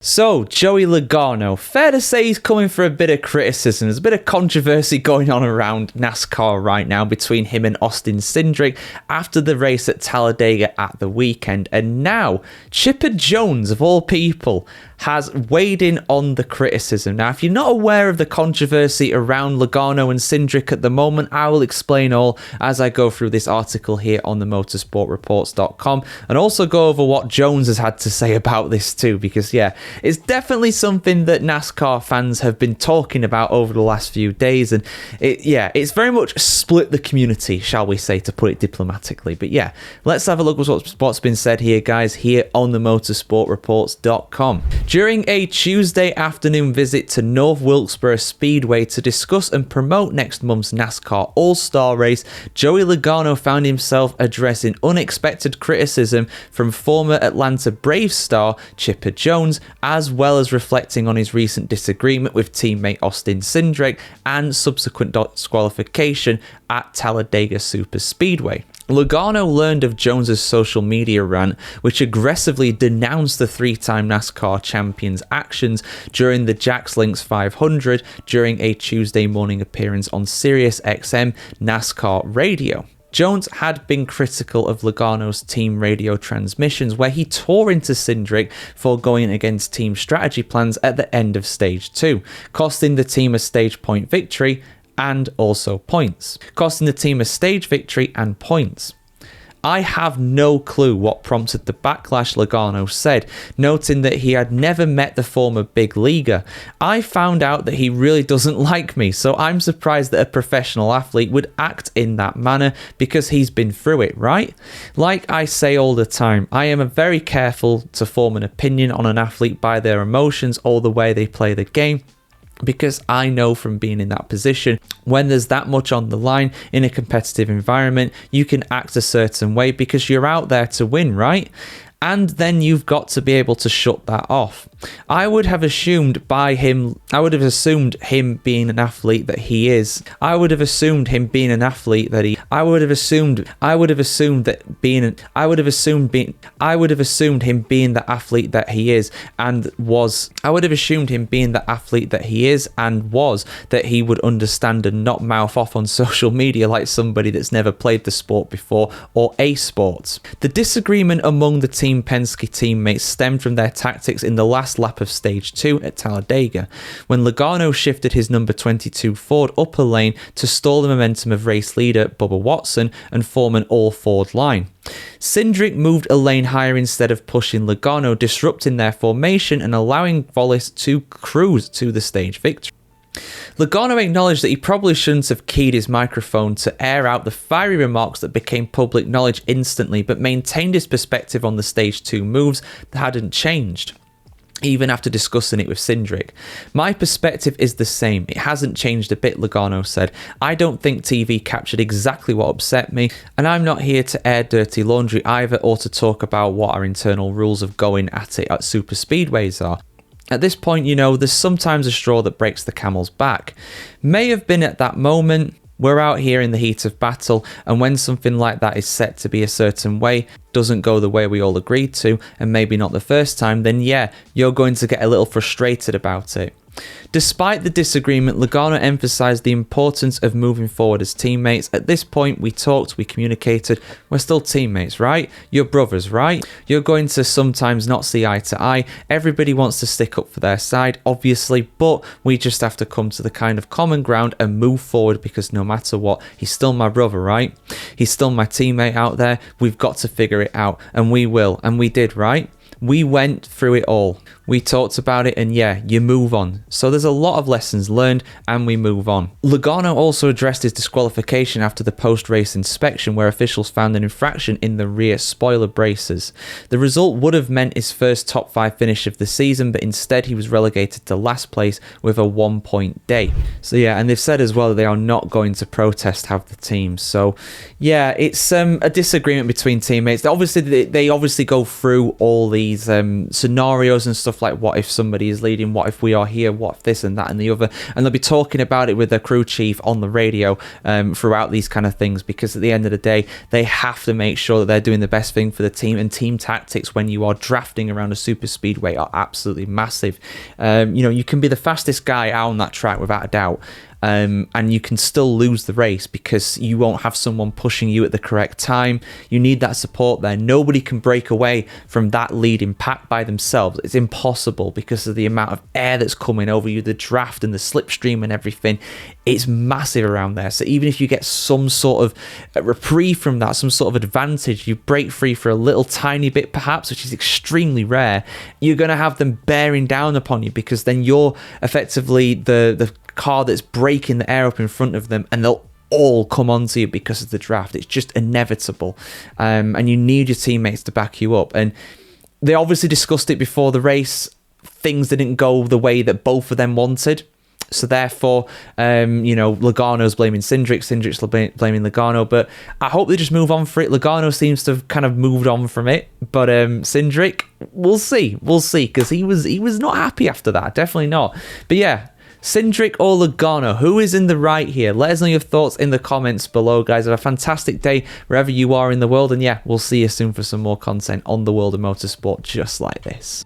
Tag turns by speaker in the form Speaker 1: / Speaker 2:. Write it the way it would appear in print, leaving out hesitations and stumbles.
Speaker 1: So, Joey Logano, fair to say he's coming for a bit of criticism. There's a bit of controversy going on around NASCAR right now between him and Austin Cindric after the race at Talladega at the weekend. And now, Chipper Jones, of all people, has weighed in on the criticism. Now, if you're not aware of the controversy around Logano and Cindric at the moment, I will explain all as I go through this article here on the motorsportreports.com and also go over what Jones has had to say about this too, because yeah, it's definitely something that NASCAR fans have been talking about over the last few days, and it's very much split the community, shall we say, to put it diplomatically. But yeah, let's have a look at what's been said here, guys, here on the motorsportreports.com. During a Tuesday afternoon visit to North Wilkesboro Speedway to discuss and promote next month's NASCAR All-Star race, Joey Logano found himself addressing unexpected criticism from former Atlanta Braves star Chipper Jones, as well as reflecting on his recent disagreement with teammate Austin Cindric and subsequent disqualification at Talladega Superspeedway. Logano learned of Jones's social media rant, which aggressively denounced the three-time NASCAR champion's actions during the Jax Links 500 during a Tuesday morning appearance on Sirius XM NASCAR Radio. Jones had been critical of Logano's team radio transmissions, where he tore into Cindric for going against team strategy plans at the end of Stage 2, costing the team a stage point victory and also points. I have no clue what prompted the backlash, Logano said, noting that he had never met the former big leaguer. I found out that he really doesn't like me, so I'm surprised that a professional athlete would act in that manner because he's been through it, right? Like I say all the time, I am very careful to form an opinion on an athlete by their emotions or the way they play the game, because I know from being in that position, when there's that much on the line in a competitive environment, you can act a certain way because you're out there to win, right? And then you've got to be able to shut that off. I would have assumed him being an athlete that he is. I would have assumed him being the athlete that he is and was, that he would understand and not mouth off on social media like somebody that's never played the sport before or a sport. The disagreement among the Team Penske teammates stemmed from their tactics in the last lap of Stage 2 at Talladega, when Logano shifted his number 22 Ford up a lane to stall the momentum of race leader Bubba Watson and form an all-Ford line. Cindric moved a lane higher instead of pushing Logano, disrupting their formation and allowing Wallace to cruise to the stage victory. Logano acknowledged that he probably shouldn't have keyed his microphone to air out the fiery remarks that became public knowledge instantly, but maintained his perspective on the Stage 2 moves that hadn't changed, even after discussing it with Cindric. My perspective is the same. It hasn't changed a bit, Logano said. I don't think TV captured exactly what upset me, and I'm not here to air dirty laundry either or to talk about what our internal rules of going at it at super speedways are. At this point, there's sometimes a straw that breaks the camel's back. May have been at that moment. We're out here in the heat of battle, and when something like that is set to be a certain way, doesn't go the way we all agreed to, and maybe not the first time, then yeah, you're going to get a little frustrated about it. Despite the disagreement, Logano emphasised the importance of moving forward as teammates. At this point, we talked, we communicated, we're still teammates, right? You're brothers, right? You're going to sometimes not see eye to eye. Everybody wants to stick up for their side, obviously, but we just have to come to the kind of common ground and move forward, because no matter what, he's still my brother, right? He's still my teammate out there. We've got to figure it out, and we will, and we did, right? We went through it all. We talked about it, and yeah, you move on. So there's a lot of lessons learned, and we move on. Logano also addressed his disqualification after the post-race inspection, where officials found an infraction in the rear spoiler braces. The result would have meant his first top 5 finish of the season, but instead he was relegated to last place with a 1-point day. So yeah, and they've said as well that they are not going to protest have the team. So yeah, it's a disagreement between teammates. They obviously go through all the these scenarios and stuff like, what if somebody is leading, what if we are here, what if this and that and the other, and they'll be talking about it with their crew chief on the radio throughout these kind of things, because at the end of the day, they have to make sure that they're doing the best thing for the team, and team tactics when you are drafting around a super speedway are absolutely massive. You can be the fastest guy out on that track without a doubt, and you can still lose the race because you won't have someone pushing you at the correct time. You need that support there. Nobody can break away from that leading pack by themselves. It's impossible because of the amount of air that's coming over you, the draft and the slipstream and everything. It's massive around there. So even if you get some sort of reprieve from that, some sort of advantage, you break free for a little tiny bit perhaps, which is extremely rare, you're going to have them bearing down upon you, because then you're effectively the car that's breaking the air up in front of them, and they'll all come onto you because of the draft. It's just inevitable, and you need your teammates to back you up. And they obviously discussed it before the race. Things didn't go the way that both of them wanted, so therefore Logano's blaming Cindric's blaming Logano, but I hope they just move on for it. Logano seems to have kind of moved on from it, but Cindric, we'll see, because he was not happy after that, definitely not. But yeah, Cindric or Logano, who is in the right here? Let us know your thoughts in the comments below, guys. Have a fantastic day wherever you are in the world, and yeah, we'll see you soon for some more content on the world of motorsport just like this.